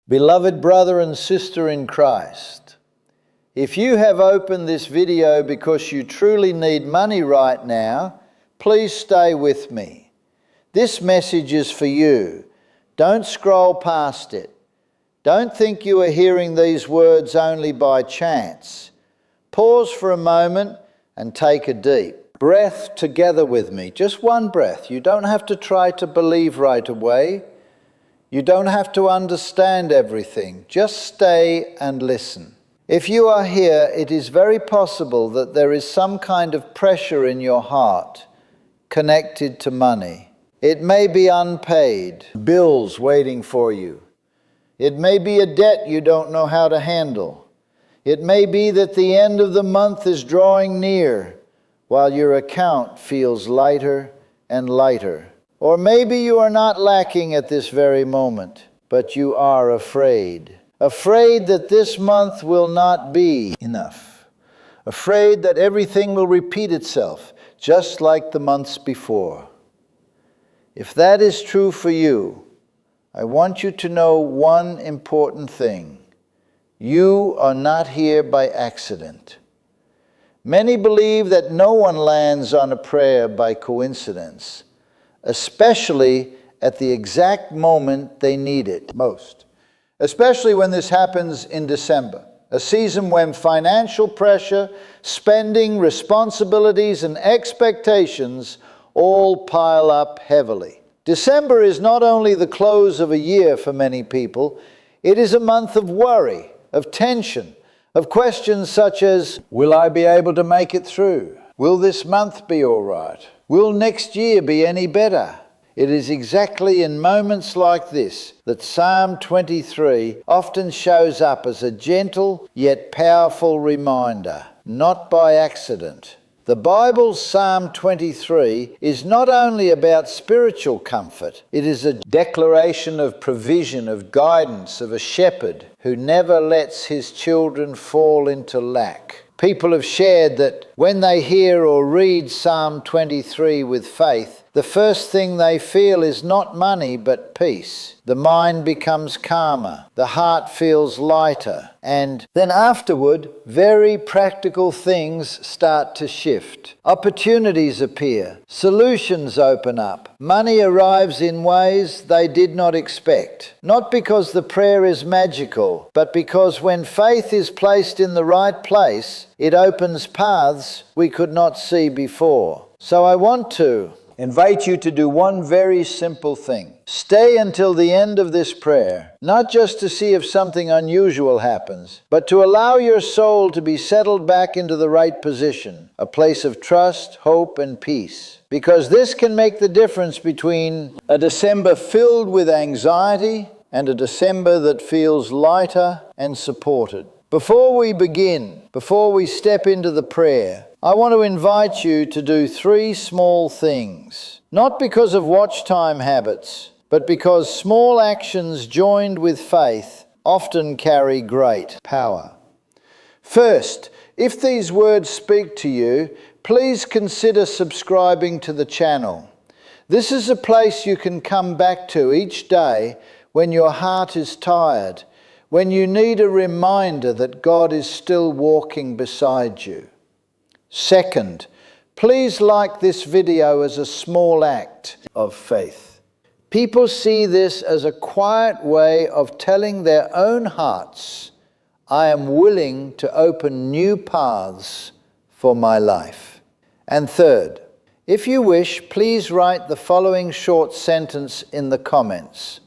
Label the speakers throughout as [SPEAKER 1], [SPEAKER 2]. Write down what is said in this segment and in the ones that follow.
[SPEAKER 1] Beloved brother and sister in Christ, if you have opened this video because you truly need money right now, please stay with me. This message is for you. Don't scroll past it. Don't think you are hearing these words only by chance. Pause for a moment and take a deep breath together with me. Just one breath. You don't have to try to believe right away. You don't have to understand everything. Just stay and listen. If you are here, it is very possible that there is some kind of pressure in your heart connected to money. It may be unpaid, bills waiting for you. It may be a debt you don't know how to handle. It may be that the end of the month is drawing near while your account feels lighter and lighter. Or maybe you are not lacking at this very moment, but you are afraid. Afraid that this month will not be enough. Afraid that everything will repeat itself, just like the months before. If that is true for you, I want you to know one important thing. You are not here by accident. Many believe that no one lands on a prayer by coincidence, especially at the exact moment they need it most. Especially when this happens in December, a season when financial pressure, spending, responsibilities, and expectations all pile up heavily. December is not only the close of a year for many people, it is a month of worry, of tension, of questions such as, will I be able to make it through? Will this month be all right? Will next year be any better? It is exactly in moments like this that Psalm 23 often shows up as a gentle yet powerful reminder, not by accident. The Bible's Psalm 23 is not only about spiritual comfort, it is a declaration of provision, of guidance, of a shepherd who never lets his children fall into lack. People have shared that when they hear or read Psalm 23 with faith, the first thing they feel is not money but peace. The mind becomes calmer, the heart feels lighter, and then afterward, very practical things start to shift. Opportunities appear, solutions open up, money arrives in ways they did not expect. Not because the prayer is magical, but because when faith is placed in the right place, it opens paths we could not see before. So I want to invite you to do one very simple thing. Stay until the end of this prayer, not just to see if something unusual happens, but to allow your soul to be settled back into the right position, a place of trust, hope, and peace. Because this can make the difference between a December filled with anxiety and a December that feels lighter and supported. Before we begin, before we step into the prayer, I want to invite you to do 3 small things. Not because of watch time habits, but because small actions joined with faith often carry great power. First, if these words speak to you, please consider subscribing to the channel. This is a place you can come back to each day when your heart is tired, when you need a reminder that God is still walking beside you. Second, please like this video as a small act of faith. People see this as a quiet way of telling their own hearts, I am willing to open new paths for my life. And third, if you wish, please write the following short sentence in the comments.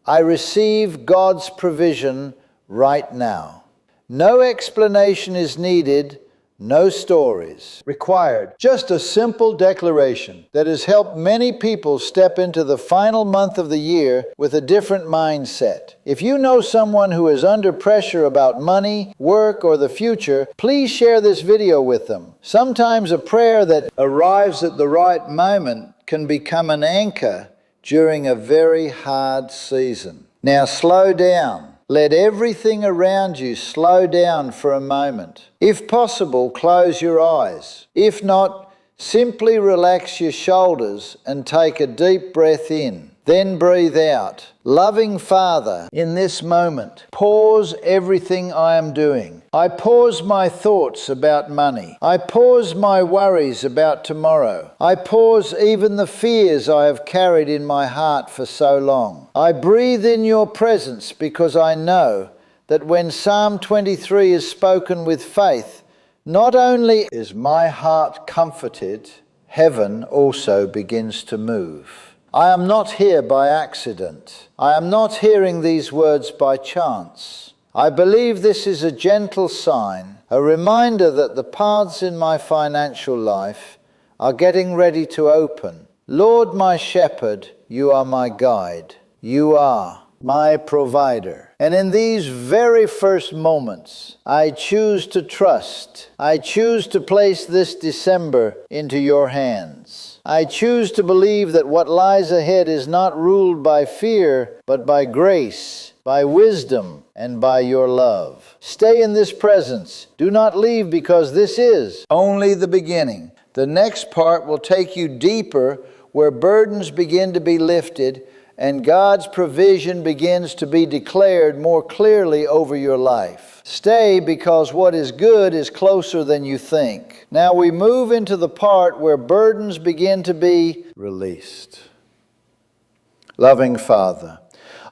[SPEAKER 1] I receive God's provision right now. No explanation is needed. No stories required. Just a simple declaration that has helped many people step into the final month of the year with a different mindset. If you know someone who is under pressure about money, work, or the future, please share this video with them. Sometimes a prayer that arrives at the right moment can become an anchor during a very hard season. Now slow down. Let everything around you slow down for a moment. If possible, close your eyes. If not, simply relax your shoulders and take a deep breath in. Then breathe out. Loving Father, in this moment, pause everything I am doing. I pause my thoughts about money. I pause my worries about tomorrow. I pause even the fears I have carried in my heart for so long. I breathe in your presence because I know that when Psalm 23 is spoken with faith, not only is my heart comforted, heaven also begins to move. I am not here by accident. I am not hearing these words by chance. I believe this is a gentle sign, a reminder that the paths in my financial life are getting ready to open. Lord, my shepherd, you are my guide. You are my provider. And in these very first moments, I choose to trust. I choose to place this December into your hands. I choose to believe that what lies ahead is not ruled by fear, but by grace, by wisdom, and by your love. Stay in this presence. Do not leave, because this is only the beginning. The next part will take you deeper, where burdens begin to be lifted and God's provision begins to be declared more clearly over your life. Stay, because what is good is closer than you think. Now we move into the part where burdens begin to be released. Loving Father,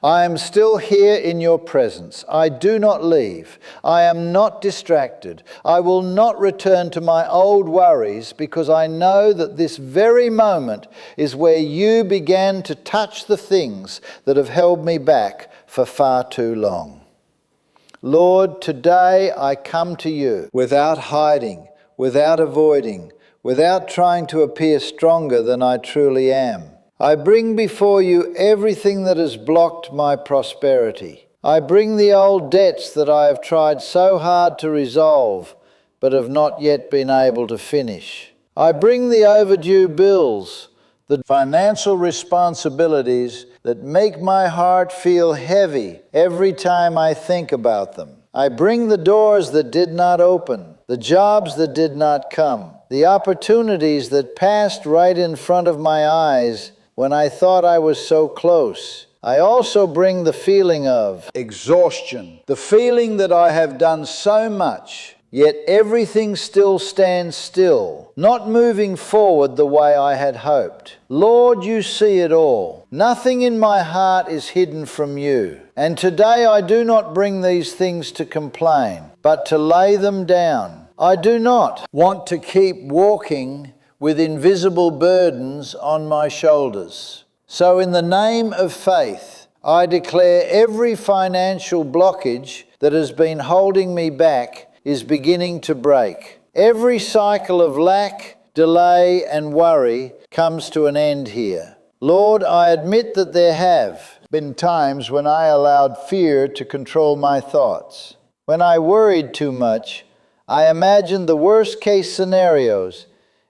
[SPEAKER 1] I am still here in your presence. I do not leave. I am not distracted. I will not return to my old worries, because I know that this very moment is where you began to touch the things that have held me back for far too long. Lord, today I come to you without hiding, without avoiding, without trying to appear stronger than I truly am. I bring before you everything that has blocked my prosperity. I bring the old debts that I have tried so hard to resolve, but have not yet been able to finish. I bring the overdue bills, the financial responsibilities that make my heart feel heavy every time I think about them. I bring the doors that did not open, the jobs that did not come, the opportunities that passed right in front of my eyes when I thought I was so close. I also bring the feeling of exhaustion, the feeling that I have done so much, yet everything still stands still, not moving forward the way I had hoped. Lord, you see it all. Nothing in my heart is hidden from you. And today I do not bring these things to complain, but to lay them down. I do not want to keep walking with invisible burdens on my shoulders. So in the name of faith, I declare every financial blockage that has been holding me back is beginning to break. Every cycle of lack, delay, and worry comes to an end here. Lord, I admit that there have been times when I allowed fear to control my thoughts. When I worried too much, I imagined the worst-case scenarios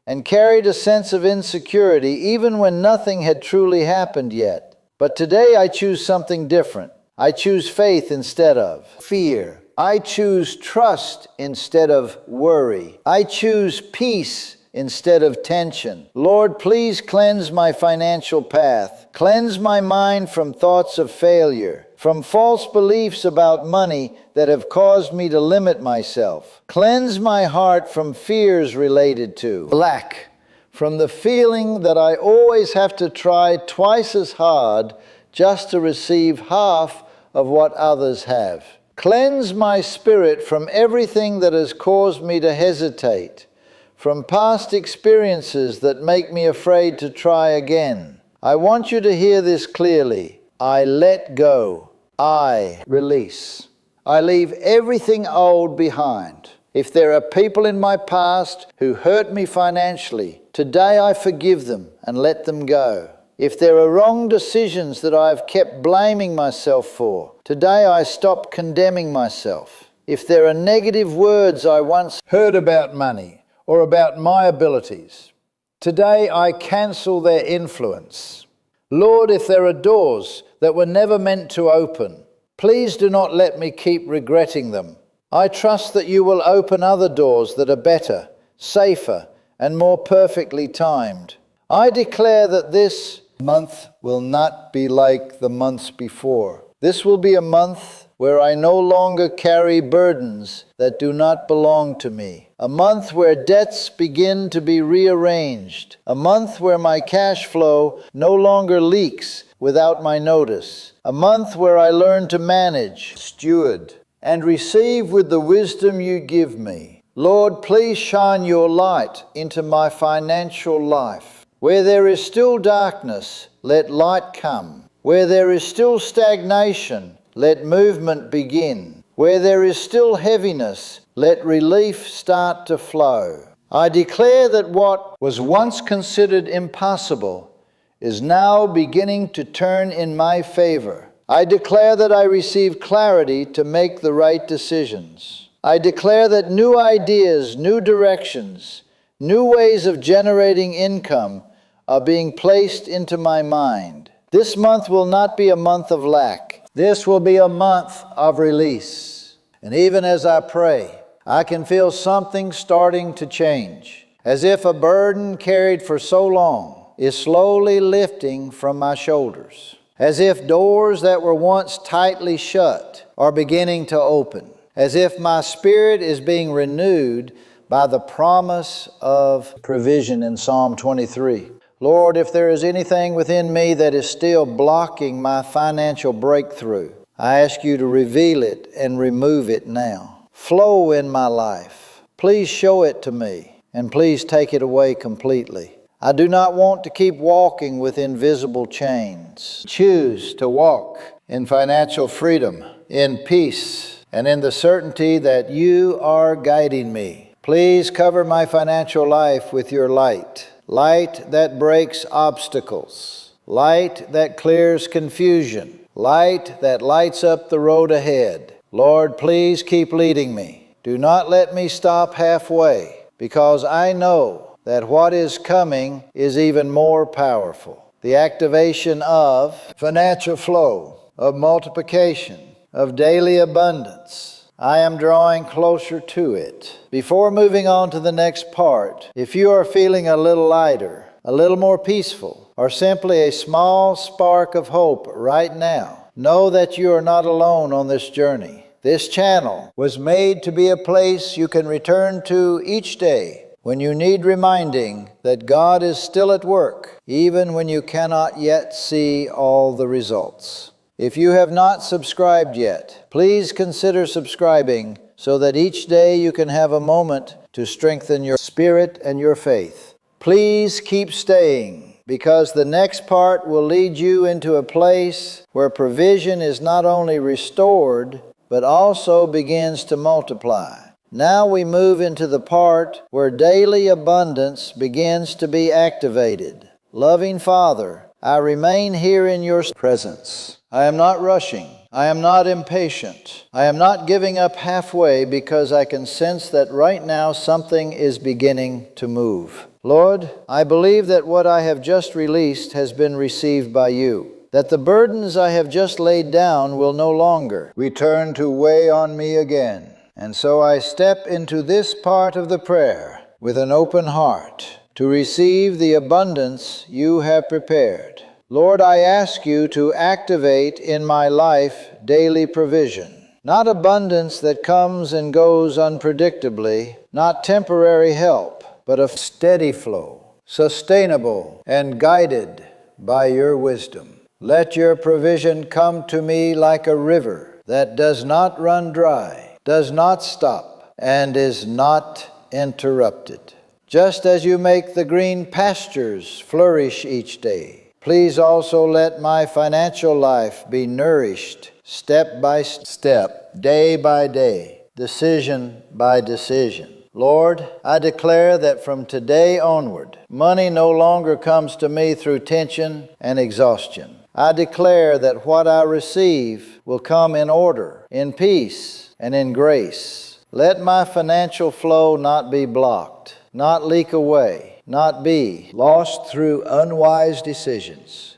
[SPEAKER 1] and carried a sense of insecurity even when nothing had truly happened yet. But today I choose something different. I choose faith instead of fear. I choose trust instead of worry. I choose peace instead of tension. Lord, please cleanse my financial path. Cleanse my mind from thoughts of failure, from false beliefs about money that have caused me to limit myself. Cleanse my heart from fears related to lack, from the feeling that I always have to try twice as hard just to receive half of what others have. Cleanse my spirit from everything that has caused me to hesitate, from past experiences that make me afraid to try again. I want you to hear this clearly. I let go. I release. I leave everything old behind. If there are people in my past who hurt me financially, today I forgive them and let them go. If there are wrong decisions that I have kept blaming myself for, today I stop condemning myself. If there are negative words I once heard about money or about my abilities, today I cancel their influence. Lord, if there are doors that were never meant to open, please do not let me keep regretting them. I trust that you will open other doors that are better, safer, and more perfectly timed. I declare that this month will not be like the months before. This will be a month where I no longer carry burdens that do not belong to me. A month where debts begin to be rearranged. A month where my cash flow no longer leaks without my notice. A month where I learn to manage, steward, and receive with the wisdom you give me. Lord, please shine your light into my financial life. Where there is still darkness, let light come. Where there is still stagnation, let movement begin. Where there is still heaviness, let relief start to flow. I declare that what was once considered impossible is now beginning to turn in my favor. I declare that I receive clarity to make the right decisions. I declare that new ideas, new directions, new ways of generating income are being placed into my mind. This month will not be a month of lack. This will be a month of release. And even as I pray, I can feel something starting to change, as if a burden carried for so long is slowly lifting from my shoulders, as if doors that were once tightly shut are beginning to open, as if my spirit is being renewed by the promise of provision in Psalm 23. Lord, if there is anything within me that is still blocking my financial breakthrough, I ask you to reveal it and remove it now. Flow in my life. Please show it to me, and please take it away completely. I do not want to keep walking with invisible chains. Choose to walk in financial freedom, in peace, and in the certainty that you are guiding me. Please cover my financial life with your light. Light that breaks obstacles. Light that clears confusion. Light that lights up the road ahead. Lord, please keep leading me. Do not let me stop halfway, because I know that what is coming is even more powerful. The activation of financial flow, of multiplication, of daily abundance. I am drawing closer to it. Before moving on to the next part, if you are feeling a little lighter, a little more peaceful, or simply a small spark of hope right now, know that you are not alone on this journey. This channel was made to be a place you can return to each day when you need reminding that God is still at work, even when you cannot yet see all the results. If you have not subscribed yet, please consider subscribing so that each day you can have a moment to strengthen your spirit and your faith. Please keep staying, because the next part will lead you into a place where provision is not only restored, but also begins to multiply. Now we move into the part where daily abundance begins to be activated. Loving Father, I remain here in your presence. I am not rushing. I am not impatient. I am not giving up halfway, because I can sense that right now something is beginning to move. Lord, I believe that what I have just released has been received by you, that the burdens I have just laid down will no longer return to weigh on me again. And so I step into this part of the prayer with an open heart to receive the abundance you have prepared. Lord, I ask you to activate in my life daily provision, not abundance that comes and goes unpredictably, not temporary help, but a steady flow, sustainable and guided by your wisdom. Let your provision come to me like a river that does not run dry, does not stop, and is not interrupted. Just as you make the green pastures flourish each day, please also let my financial life be nourished step by step, day by day, decision by decision. Lord, I declare that from today onward, money no longer comes to me through tension and exhaustion. I declare that what I receive will come in order, in peace, and in grace. Let my financial flow not be blocked, not leak away, not be lost through unwise decisions.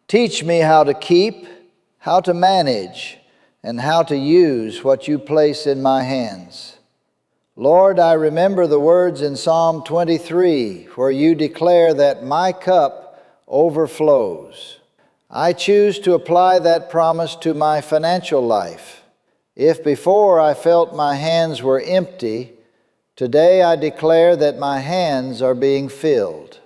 [SPEAKER 1] Teach me how to keep, how to manage, and how to use what you place in my hands. Lord, I remember the words in Psalm 23 where you declare that my cup overflows. I choose to apply that promise to my financial life. If before I felt my hands were empty, today I declare that my hands are being filled.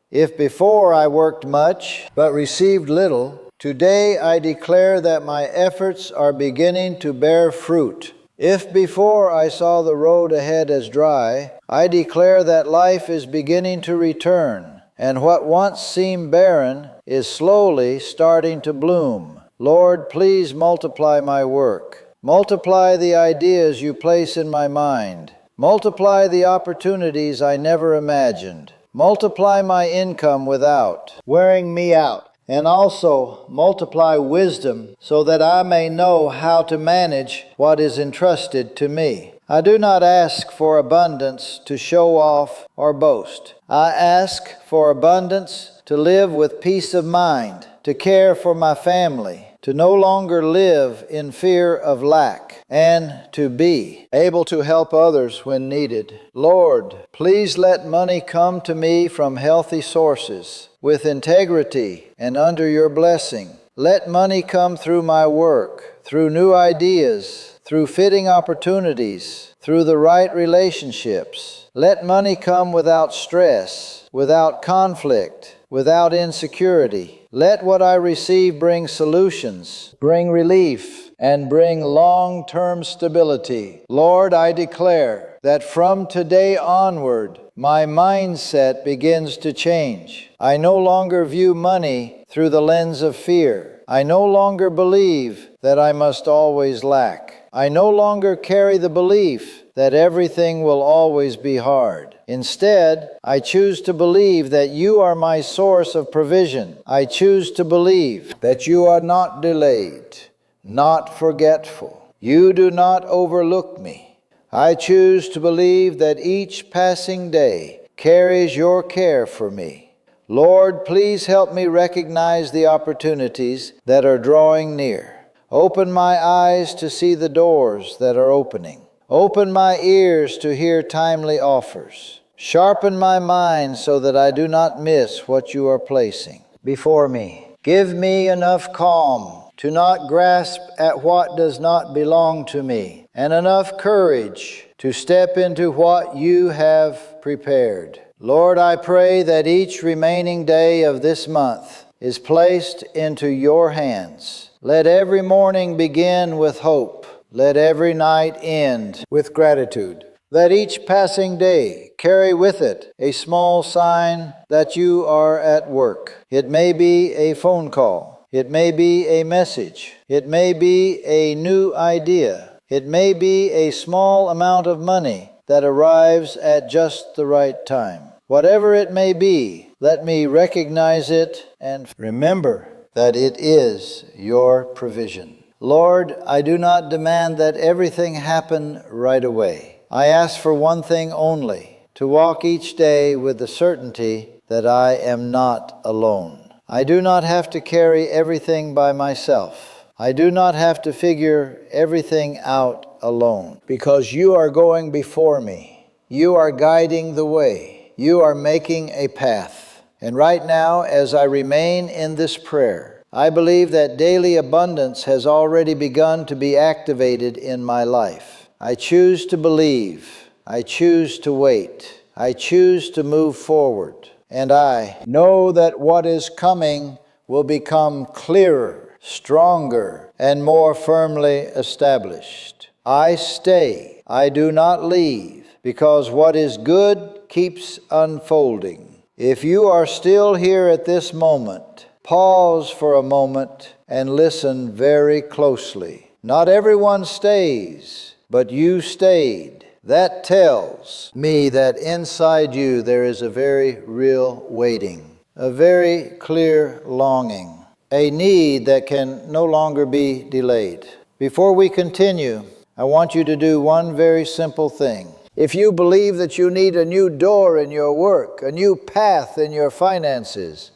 [SPEAKER 1] If before I worked much but received little, today I declare that my efforts are beginning to bear fruit. If before I saw the road ahead as dry, I declare that life is beginning to return, and what once seemed barren is slowly starting to bloom. Lord, please multiply my work. Multiply the ideas you place in my mind. Multiply the opportunities I never imagined. Multiply my income without wearing me out. And also multiply wisdom so that I may know how to manage what is entrusted to me. I do not ask for abundance to show off or boast. I ask for abundance to live with peace of mind, to care for my family, to no longer live in fear of lack, and to be able to help others when needed. Lord, please let money come to me from healthy sources, with integrity and under your blessing. Let money come through my work, through new ideas, through fitting opportunities, through the right relationships. Let money come without stress, without conflict, without insecurity. Let what I receive bring solutions, bring relief, and bring long-term stability. Lord, I declare that from today onward, my mindset begins to change. I no longer view money through the lens of fear. I no longer believe that I must always lack. I no longer carry the belief that everything will always be hard. Instead, I choose to believe that you are my source of provision. I choose to believe that you are not delayed, not forgetful. You do not overlook me. I choose to believe that each passing day carries your care for me. Lord, please help me recognize the opportunities that are drawing near. Open my eyes to see the doors that are opening. Open my ears to hear timely offers. Sharpen my mind so that I do not miss what you are placing before me. Give me enough calm to not grasp at what does not belong to me, and enough courage to step into what you have prepared. Lord, I pray that each remaining day of this month is placed into your hands. Let every morning begin with hope. Let every night end with gratitude. Let each passing day carry with it a small sign that you are at work. It may be a phone call. It may be a message. It may be a new idea. It may be a small amount of money that arrives at just the right time. Whatever it may be, let me recognize it and remember that it is your provision. Lord, I do not demand that everything happen right away. I ask for one thing only, to walk each day with the certainty that I am not alone. I do not have to carry everything by myself. I do not have to figure everything out alone, because you are going before me. You are guiding the way. You are making a path. And right now, as I remain in this prayer, I believe that daily abundance has already begun to be activated in my life. I choose to believe. I choose to wait. I choose to move forward. And I know that what is coming will become clearer, stronger, and more firmly established. I stay. I do not leave, because what is good keeps unfolding. If you are still here at this moment, pause for a moment and listen very closely. Not everyone stays, but you stayed. That tells me that inside you there is a very real waiting, a very clear longing, a need that can no longer be delayed. Before we continue, I want you to do one very simple thing. If you believe that you need a new door in your work, a new path in your finances,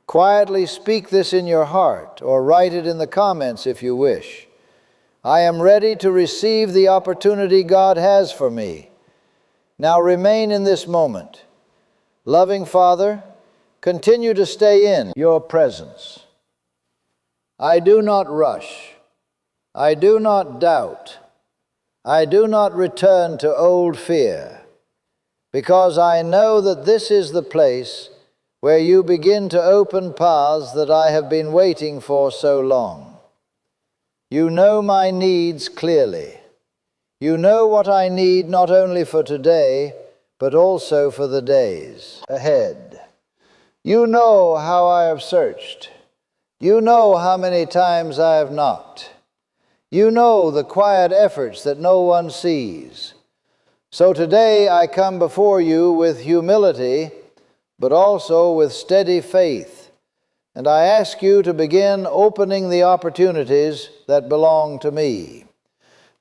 [SPEAKER 1] quietly speak this in your heart, or write it in the comments if you wish. I am ready to receive the opportunity God has for me. Now remain in this moment. Loving Father, continue to stay in your presence. I do not rush. I do not doubt. I do not return to old fear, because I know that this is the place where you begin to open paths that I have been waiting for so long. You know my needs clearly. You know what I need not only for today, but also for the days ahead. You know how I have searched. You know how many times I have knocked. You know the quiet efforts that no one sees. So today I come before you with humility, but also with steady faith, and I ask you to begin opening the opportunities that belong to me.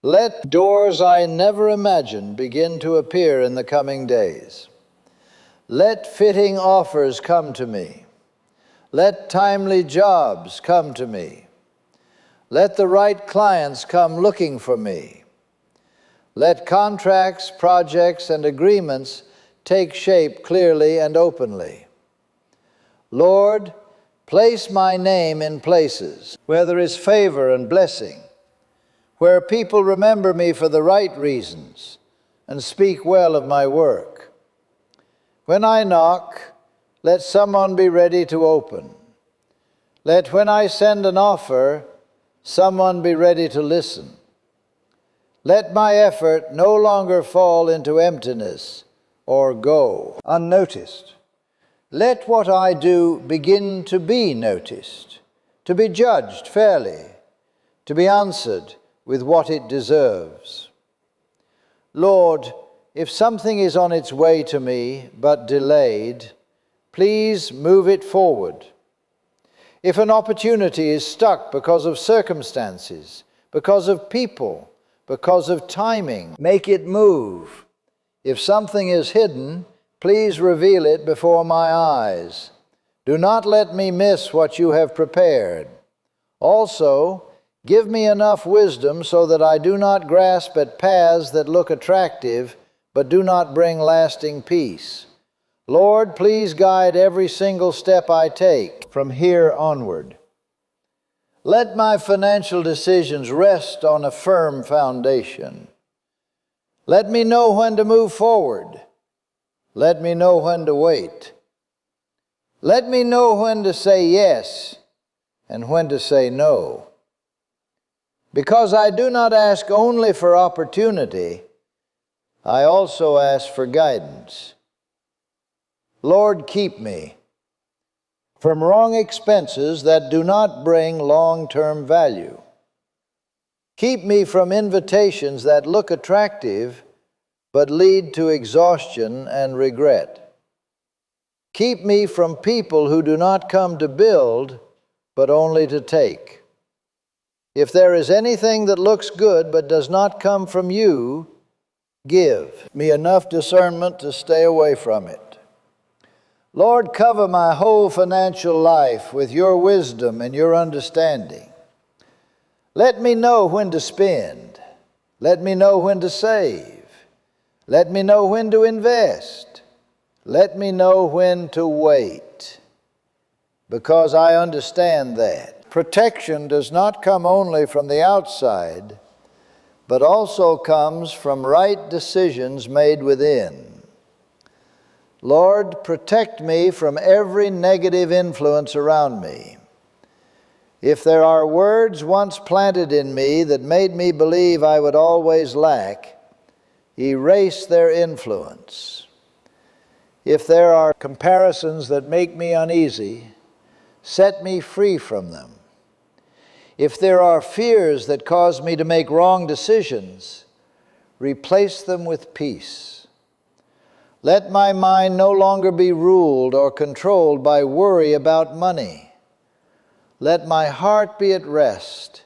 [SPEAKER 1] Let doors I never imagined begin to appear in the coming days. Let fitting offers come to me. Let timely jobs come to me. Let the right clients come looking for me. Let contracts, projects, and agreements take shape clearly and openly. Lord, place my name in places where there is favor and blessing, where people remember me for the right reasons and speak well of my work. When I knock, let someone be ready to open. Let when I send an offer, someone be ready to listen. Let my effort no longer fall into emptiness or go unnoticed. Let what I do begin to be noticed, to be judged fairly, to be answered with what it deserves. Lord, if something is on its way to me but delayed, please move it forward. If an opportunity is stuck because of circumstances, because of people, because of timing, make it move. If something is hidden, please reveal it before my eyes. Do not let me miss what you have prepared. Also, give me enough wisdom so that I do not grasp at paths that look attractive but do not bring lasting peace. Lord, please guide every single step I take from here onward. Let my financial decisions rest on a firm foundation. Let me know when to move forward. Let me know when to wait. Let me know when to say yes and when to say no. Because I do not ask only for opportunity, I also ask for guidance. Lord, keep me from wrong expenses that do not bring long-term value. Keep me from invitations that look attractive but lead to exhaustion and regret. Keep me from people who do not come to build but only to take. If there is anything that looks good but does not come from you, give me enough discernment to stay away from it. Lord, cover my whole financial life with your wisdom and your understanding. Let me know when to spend. Let me know when to save. Let me know when to invest. Let me know when to wait. Because I understand that protection does not come only from the outside, but also comes from right decisions made within. Lord, protect me from every negative influence around me. If there are words once planted in me that made me believe I would always lack, erase their influence. If there are comparisons that make me uneasy, set me free from them. If there are fears that cause me to make wrong decisions, replace them with peace. Let my mind no longer be ruled or controlled by worry about money. Let my heart be at rest,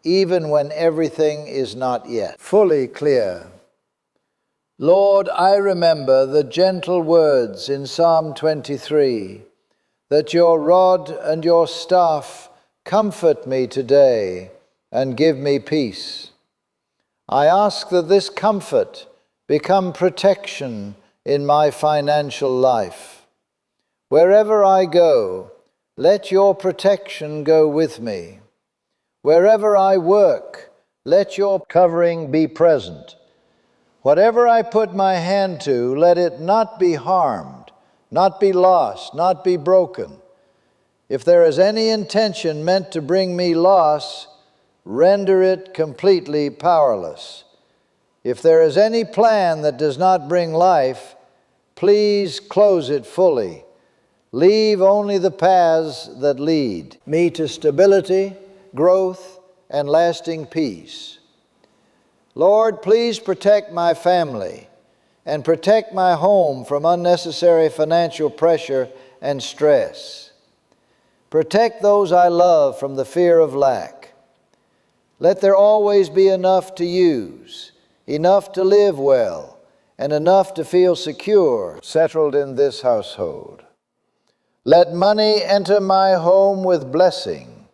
[SPEAKER 1] even when everything is not yet fully clear. Lord, I remember the gentle words in Psalm 23, that your rod and your staff comfort me today and give me peace. I ask that this comfort become protection in my financial life. Wherever I go, let your protection go with me. Wherever I work, let your covering be present. Whatever I put my hand to, let it not be harmed, not be lost, not be broken. If there is any intention meant to bring me loss, render it completely powerless. If there is any plan that does not bring life, please close it fully. Leave only the paths that lead me to stability, growth, and lasting peace. Lord, please protect my family and protect my home from unnecessary financial pressure and stress. Protect those I love from the fear of lack. Let there always be enough to use, enough to live well, and enough to feel secure, settled in this household. Let money enter my home with blessing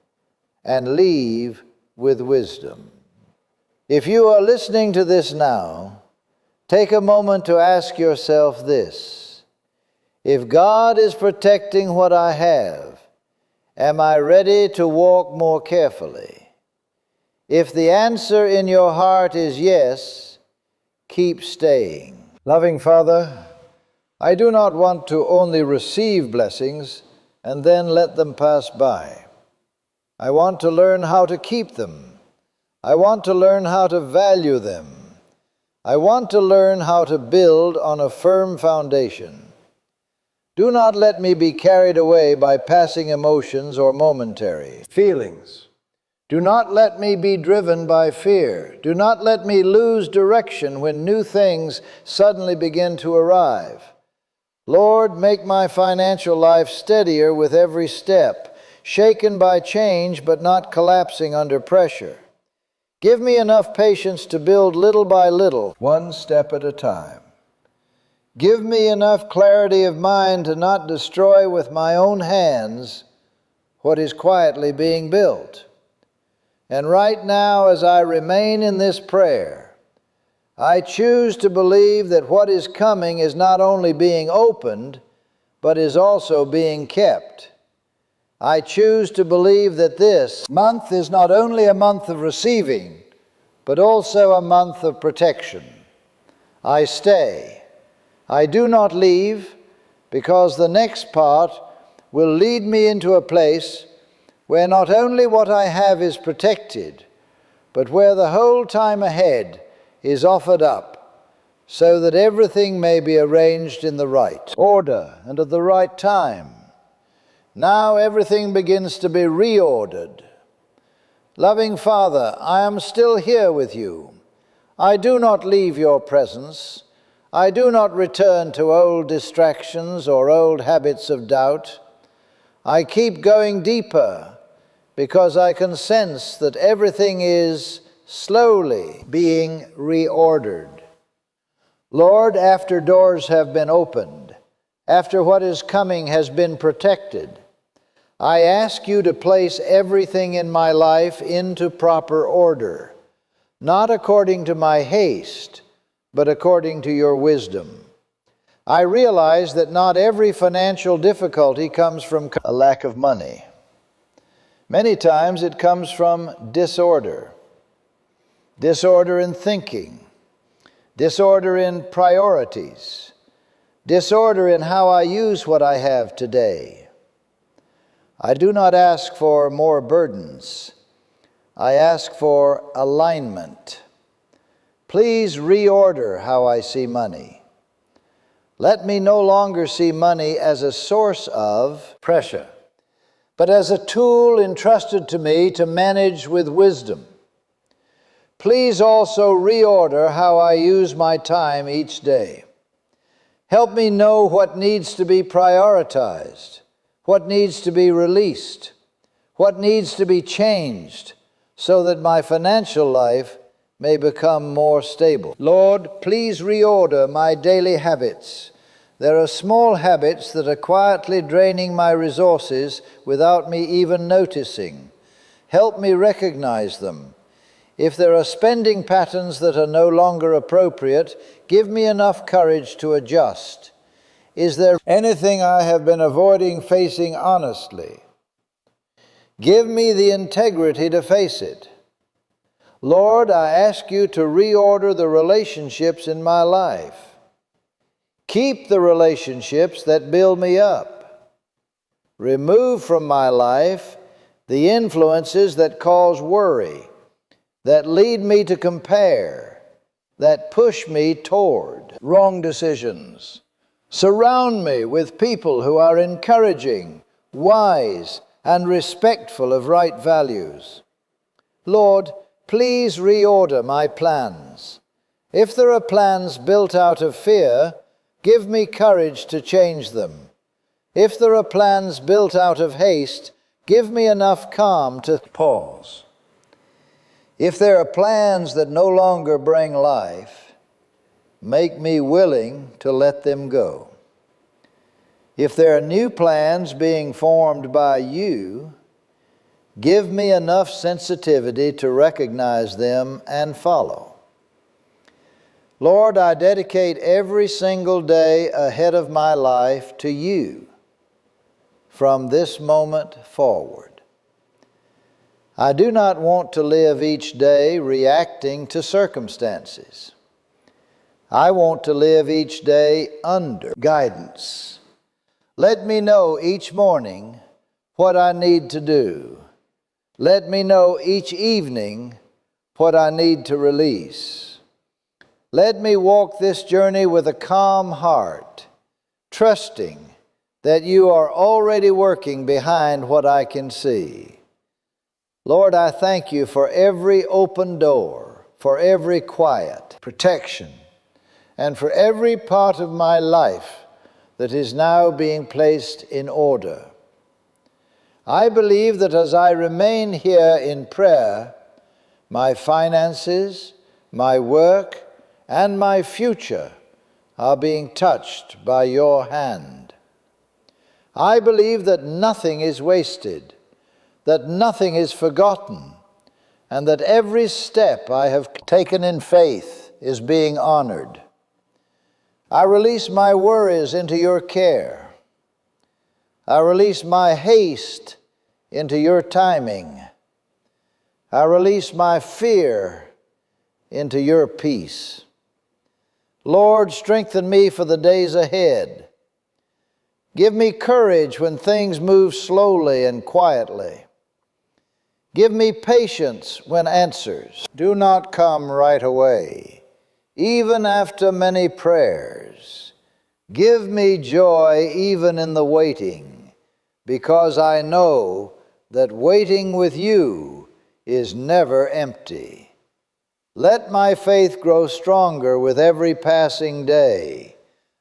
[SPEAKER 1] and leave with wisdom. If you are listening to this now, take a moment to ask yourself this: if God is protecting what I have, am I ready to walk more carefully? If the answer in your heart is yes, keep staying. Loving Father, I do not want to only receive blessings and then let them pass by. I want to learn how to keep them. I want to learn how to value them. I want to learn how to build on a firm foundation. Do not let me be carried away by passing emotions or momentary feelings. Do not let me be driven by fear. Do not let me lose direction when new things suddenly begin to arrive. Lord, make my financial life steadier with every step, shaken by change but not collapsing under pressure. Give me enough patience to build little by little, one step at a time. Give me enough clarity of mind to not destroy with my own hands what is quietly being built. And right now, as I remain in this prayer, I choose to believe that what is coming is not only being opened, but is also being kept. I choose to believe that this month is not only a month of receiving, but also a month of protection. I stay. I do not leave, because the next part will lead me into a place where not only what I have is protected, but where the whole time ahead is offered up, so that everything may be arranged in the right order and at the right time. Now everything begins to be reordered. Loving Father, I am still here with you. I do not leave your presence. I do not return to old distractions or old habits of doubt. I keep going deeper, because I can sense that everything is slowly being reordered. Lord, after doors have been opened, after what is coming has been protected, I ask you to place everything in my life into proper order, not according to my haste, but according to your wisdom. I realize that not every financial difficulty comes from a lack of money. Many times it comes from disorder in thinking, disorder in priorities, disorder in how I use what I have today. I do not ask for more burdens. I ask for alignment. Please reorder how I see money. Let me no longer see money as a source of pressure, but as a tool entrusted to me to manage with wisdom. Please also reorder how I use my time each day. Help me know what needs to be prioritized, what needs to be released, what needs to be changed, so that my financial life may become more stable. Lord, please reorder my daily habits. There are small habits that are quietly draining my resources without me even noticing. Help me recognize them. If there are spending patterns that are no longer appropriate, give me enough courage to adjust. Is there anything I have been avoiding facing honestly? Give me the integrity to face it. Lord, I ask you to reorder the relationships in my life. Keep the relationships that build me up. Remove from my life the influences that cause worry, that lead me to compare, that push me toward wrong decisions. Surround me with people who are encouraging, wise, and respectful of right values. Lord, please reorder my plans. If there are plans built out of fear, give me courage to change them. If there are plans built out of haste, give me enough calm to pause. If there are plans that no longer bring life, make me willing to let them go. If there are new plans being formed by you, give me enough sensitivity to recognize them and follow. Lord, I dedicate every single day ahead of my life to you from this moment forward. I do not want to live each day reacting to circumstances. I want to live each day under guidance. Let me know each morning what I need to do. Let me know each evening what I need to release. Let me walk this journey with a calm heart, trusting that you are already working behind what I can see. Lord, I thank you for every open door, for every quiet protection, and for every part of my life that is now being placed in order. I believe that as I remain here in prayer, my finances, my work, and my future are being touched by your hand. I believe that nothing is wasted, that nothing is forgotten, and that every step I have taken in faith is being honored. I release my worries into your care. I release my haste into your timing. I release my fear into your peace. Lord, strengthen me for the days ahead. Give me courage when things move slowly and quietly. Give me patience when answers do not come right away, even after many prayers. Give me joy even in the waiting, because I know that waiting with you is never empty. Let my faith grow stronger with every passing day.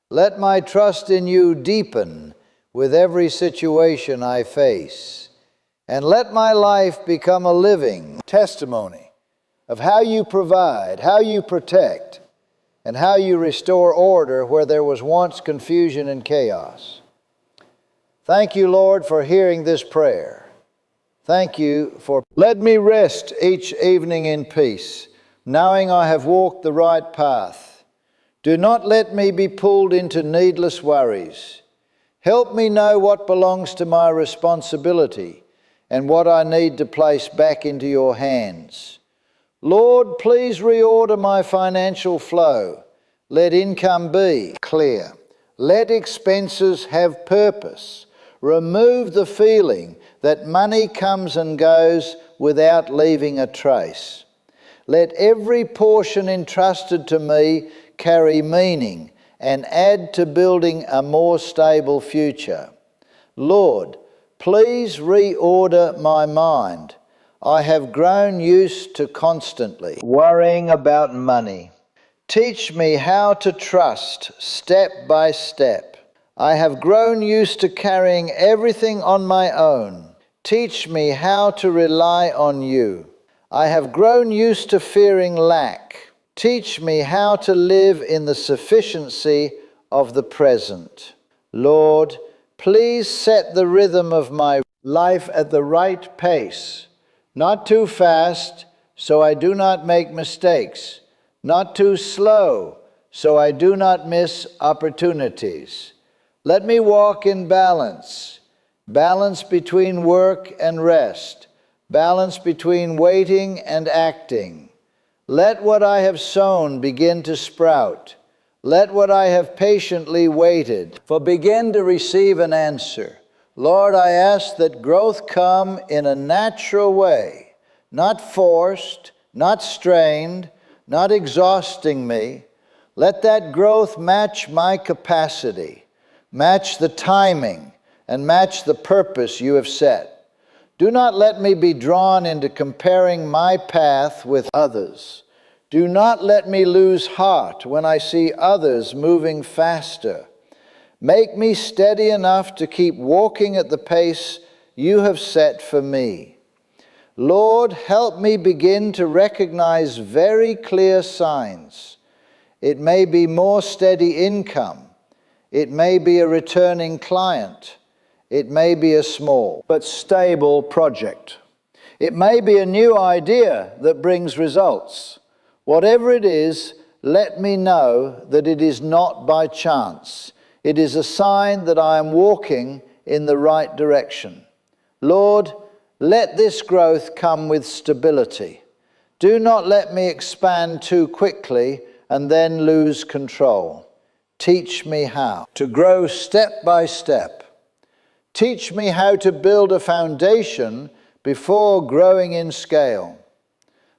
[SPEAKER 1] Let my trust in you deepen with every situation I face. And let my life become a living testimony of how you provide, how you protect, and how you restore order where there was once confusion and chaos. Thank you, Lord, for hearing this prayer. Thank you for let me rest each evening in peace, knowing I have walked the right path. Do not let me be pulled into needless worries. Help me know what belongs to my responsibility and what I need to place back into your hands. Lord, please reorder my financial flow. Let income be clear. Let expenses have purpose. Remove the feeling that money comes and goes without leaving a trace. Let every portion entrusted to me carry meaning and add to building a more stable future. Lord, please reorder my mind. I have grown used to constantly worrying about money. Teach me how to trust step by step. I have grown used to carrying everything on my own. Teach me how to rely on you. I have grown used to fearing lack. Teach me how to live in the sufficiency of the present. Lord, please set the rhythm of my life at the right pace, not too fast so I do not make mistakes, not too slow so I do not miss opportunities. Let me walk in balance, balance between work and rest, balance between waiting and acting. Let what I have sown begin to sprout. Let what I have patiently waited for begin to receive an answer. Lord, I ask that growth come in a natural way, not forced, not strained, not exhausting me. Let that growth match my capacity, match the timing, and match the purpose you have set. Do not let me be drawn into comparing my path with others. Do not let me lose heart when I see others moving faster. Make me steady enough to keep walking at the pace you have set for me. Lord, help me begin to recognize very clear signs. It may be more steady income. It may be a returning client. It may be a small but stable project. It may be a new idea that brings results. Whatever it is, let me know that it is not by chance. It is a sign that I am walking in the right direction. Lord, let this growth come with stability. Do not let me expand too quickly and then lose control. Teach me how to grow step by step. Teach me how to build a foundation before growing in scale.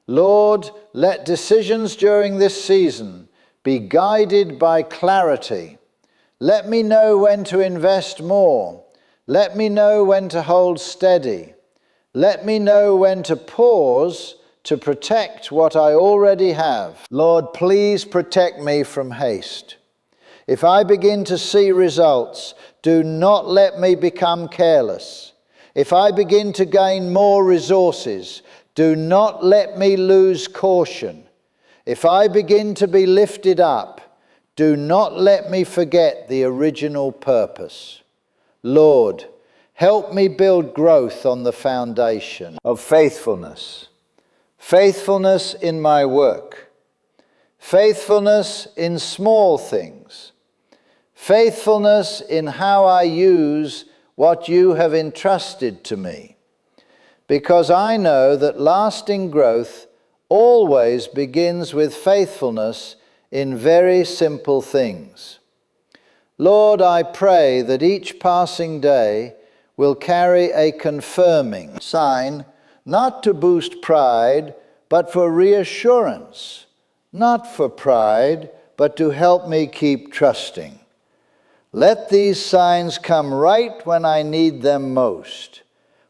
[SPEAKER 1] Lord, let decisions during this season be guided by clarity. Let me know when to invest more. Let me know when to hold steady. Let me know when to pause to protect what I already have. Lord, please protect me from haste. If I begin to see results, do not let me become careless. If I begin to gain more resources, do not let me lose caution. If I begin to be lifted up, do not let me forget the original purpose. Lord, help me build growth on the foundation of faithfulness. Faithfulness in my work. Faithfulness in small things. Faithfulness in how I use what you have entrusted to me. Because I know that lasting growth always begins with faithfulness in very simple things. Lord, I pray that each passing day will carry a confirming sign, not to boost pride, but for reassurance, not for pride, but to help me keep trusting. Let these signs come right when I need them most,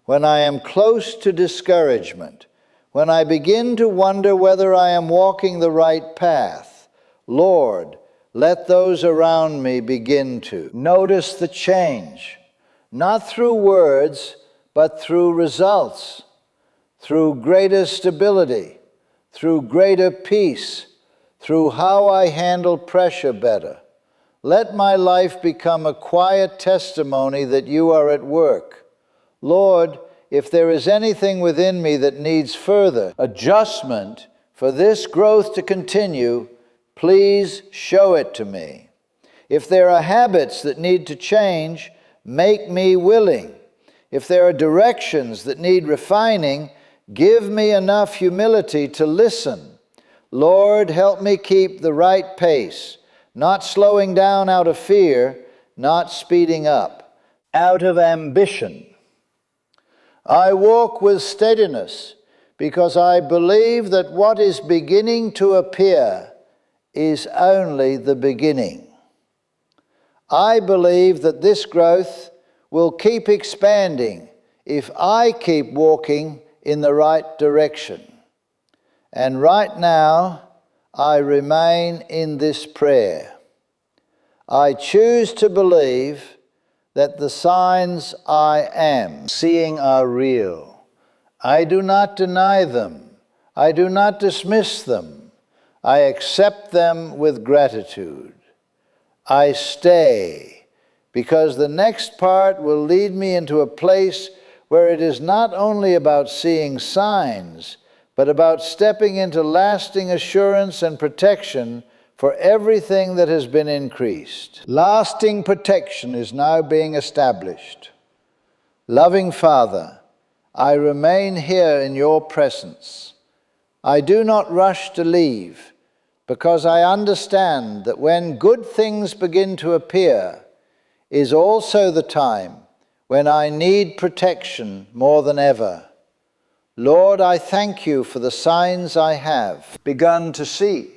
[SPEAKER 1] when I am close to discouragement, when I begin to wonder whether I am walking the right path. Lord, let those around me begin to notice the change, not through words, but through results, through greater stability, through greater peace, through how I handle pressure better. Let my life become a quiet testimony that you are at work. Lord, if there is anything within me that needs further adjustment for this growth to continue, please show it to me. If there are habits that need to change, make me willing. If there are directions that need refining, give me enough humility to listen. Lord, help me keep the right pace, not slowing down out of fear, not speeding up out of ambition. I walk with steadiness because I believe that what is beginning to appear is only the beginning. I believe that this growth will keep expanding if I keep walking in the right direction. And right now, I remain in this prayer. I choose to believe that the signs I am seeing are real. I do not deny them. I do not dismiss them. I accept them with gratitude. I stay, because the next part will lead me into a place where it is not only about seeing signs, but about stepping into lasting assurance and protection for everything that has been increased. Lasting protection is now being established. Loving Father, I remain here in your presence. I do not rush to leave, because I understand that when good things begin to appear is also the time when I need protection more than ever. Lord, I thank you for the signs I have begun to see.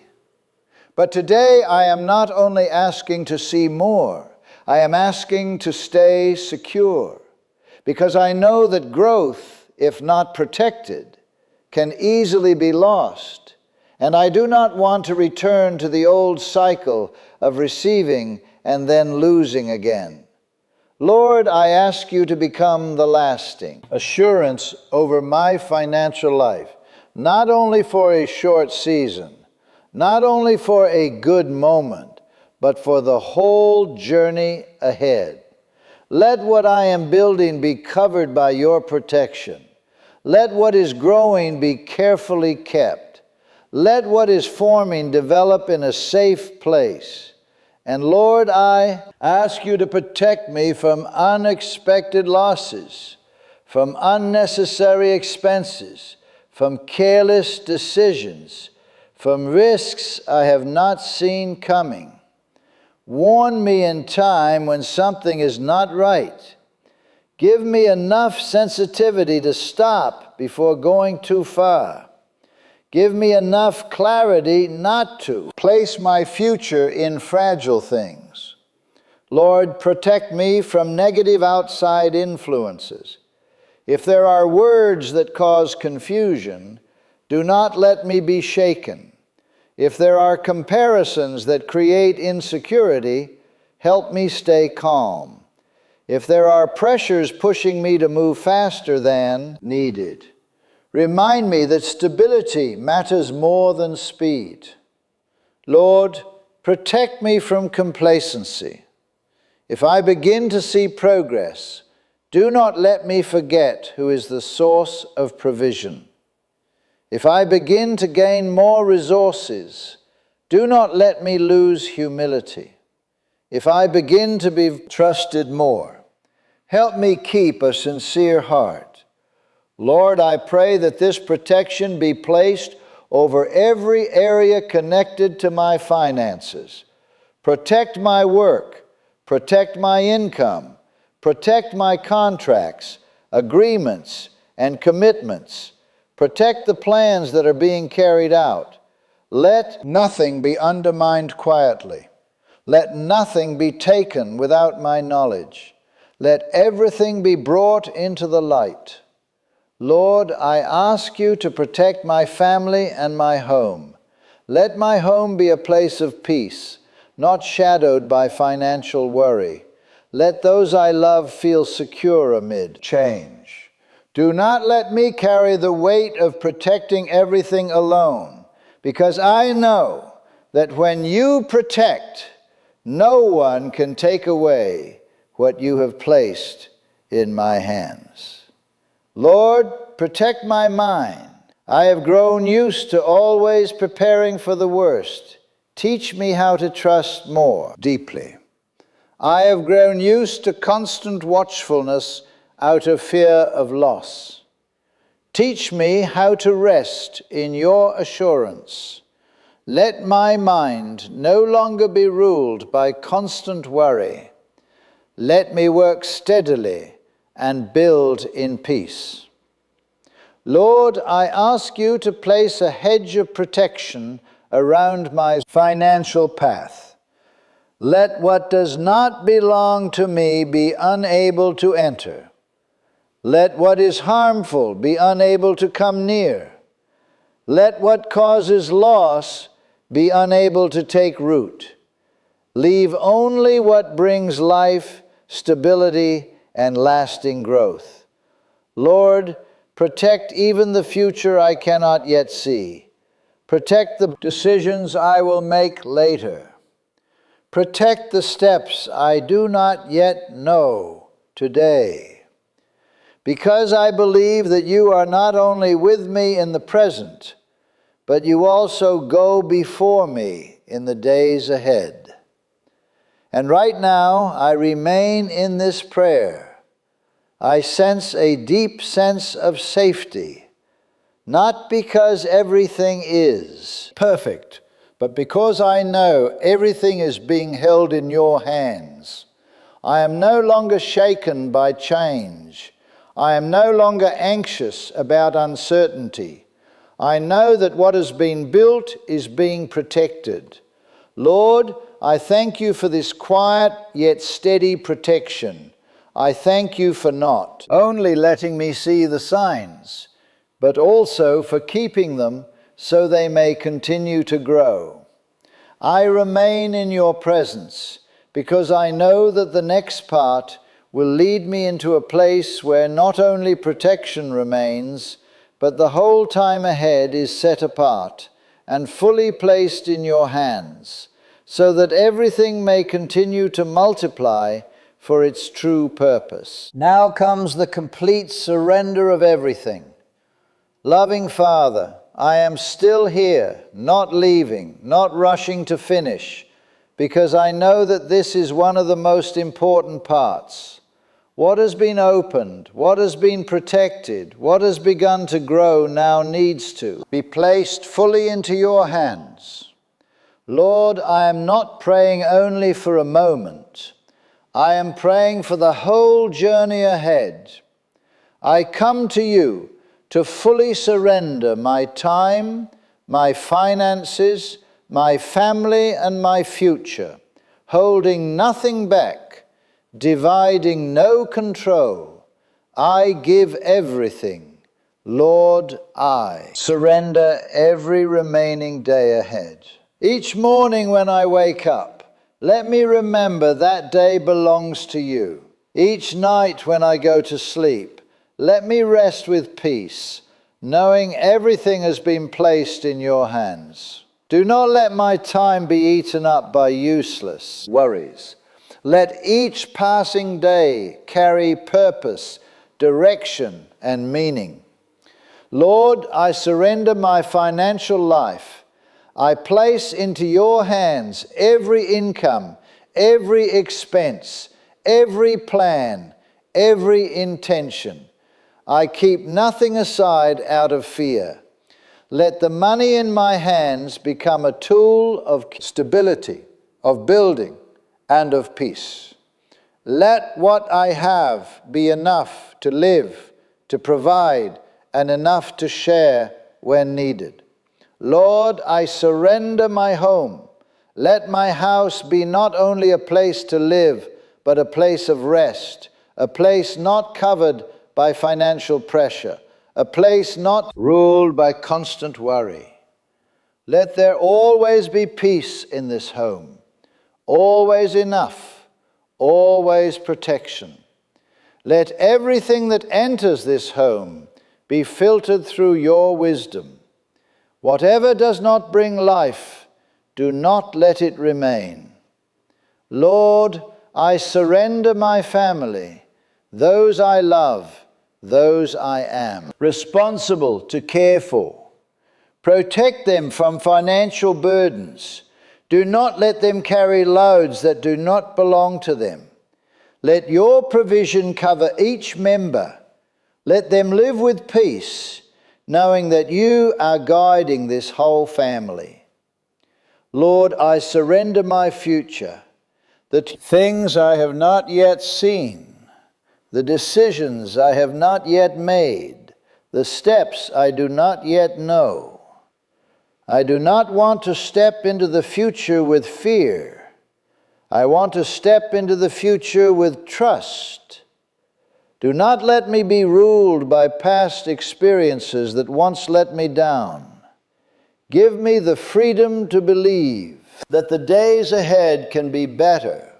[SPEAKER 1] But today I am not only asking to see more, I am asking to stay secure, because I know that growth, if not protected, can easily be lost, and I do not want to return to the old cycle of receiving and then losing again. Lord, I ask you to become the lasting assurance over my financial life, not only for a short season, not only for a good moment, but for the whole journey ahead. Let what I am building be covered by your protection. Let what is growing be carefully kept. Let what is forming develop in a safe place. And Lord, I ask you to protect me from unexpected losses, from unnecessary expenses, from careless decisions, from risks I have not seen coming. Warn me in time when something is not right. Give me enough sensitivity to stop before going too far. Give me enough clarity not to place my future in fragile things. Lord, protect me from negative outside influences. If there are words that cause confusion, do not let me be shaken. If there are comparisons that create insecurity, help me stay calm. If there are pressures pushing me to move faster than needed, remind me that stability matters more than speed. Lord, protect me from complacency. If I begin to see progress, do not let me forget who is the source of provision. If I begin to gain more resources, do not let me lose humility. If I begin to be trusted more, help me keep a sincere heart. Lord, I pray that this protection be placed over every area connected to my finances. Protect my work, protect my income, protect my contracts, agreements, and commitments. Protect the plans that are being carried out. Let nothing be undermined quietly. Let nothing be taken without my knowledge. Let everything be brought into the light. Lord, I ask you to protect my family and my home. Let my home be a place of peace, not shadowed by financial worry. Let those I love feel secure amid change. Do not let me carry the weight of protecting everything alone, because I know that when you protect, no one can take away what you have placed in my hands. Lord, protect my mind. I have grown used to always preparing for the worst. Teach me how to trust more deeply. I have grown used to constant watchfulness out of fear of loss. Teach me how to rest in your assurance. Let my mind no longer be ruled by constant worry. Let me work steadily and build in peace. Lord, I ask you to place a hedge of protection around my financial path. Let what does not belong to me be unable to enter. Let what is harmful be unable to come near. Let what causes loss be unable to take root. Leave only what brings life, stability, and lasting growth. Lord, protect even the future I cannot yet see. Protect the decisions I will make later. Protect the steps I do not yet know today. Because I believe that you are not only with me in the present, but you also go before me in the days ahead. And right now, I remain in this prayer. I sense a deep sense of safety, not because everything is perfect, but because I know everything is being held in your hands. I am no longer shaken by change. I am no longer anxious about uncertainty. I know that what has been built is being protected. Lord, I thank you for this quiet yet steady protection. I thank you for not only letting me see the signs, but also for keeping them so they may continue to grow. I remain in your presence because I know that the next part will lead me into a place where not only protection remains, but the whole time ahead is set apart and fully placed in your hands, so that everything may continue to multiply for its true purpose. Now comes the complete surrender of everything. Loving Father, I am still here, not leaving, not rushing to finish, because I know that this is one of the most important parts. What has been opened, what has been protected, what has begun to grow now needs to be placed fully into your hands. Lord, I am not praying only for a moment. I am praying for the whole journey ahead. I come to you to fully surrender my time, my finances, my family, and my future, holding nothing back, dividing no control. I give everything. Lord, I surrender every remaining day ahead. Each morning when I wake up, let me remember that day belongs to you. Each night when I go to sleep, let me rest with peace, knowing everything has been placed in your hands. Do not let my time be eaten up by useless worries. Let each passing day carry purpose, direction, and meaning. Lord, I surrender my financial life. I place into your hands every income, every expense, every plan, every intention. I keep nothing aside out of fear. Let the money in my hands become a tool of stability, of building, and of peace. Let what I have be enough to live, to provide, and enough to share when needed. Lord, I surrender my home. Let my house be not only a place to live, but a place of rest, a place not covered by financial pressure, a place not ruled by constant worry. Let there always be peace in this home, always enough, always protection. Let everything that enters this home be filtered through your wisdom. Whatever does not bring life, do not let it remain. Lord, I surrender my family, those I love, those I am responsible to care for. Protect them from financial burdens. Do not let them carry loads that do not belong to them. Let your provision cover each member. Let them live with peace, knowing that you are guiding this whole family. Lord, I surrender my future, the things I have not yet seen, the decisions I have not yet made, the steps I do not yet know. I do not want to step into the future with fear. I want to step into the future with trust. Do not let me be ruled by past experiences that once let me down. Give me the freedom to believe that the days ahead can be better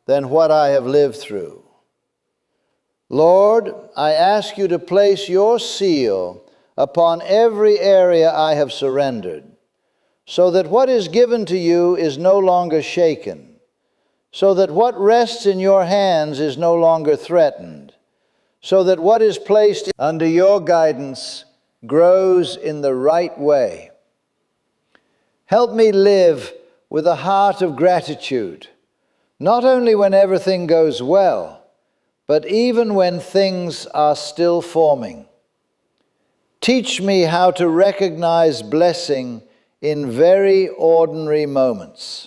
[SPEAKER 1] than what I have lived through. Lord, I ask you to place your seal upon every area I have surrendered, so that what is given to you is no longer shaken, so that what rests in your hands is no longer threatened, so that what is placed under your guidance grows in the right way. Help me live with a heart of gratitude, not only when everything goes well, but even when things are still forming. Teach me how to recognize blessing in very ordinary moments.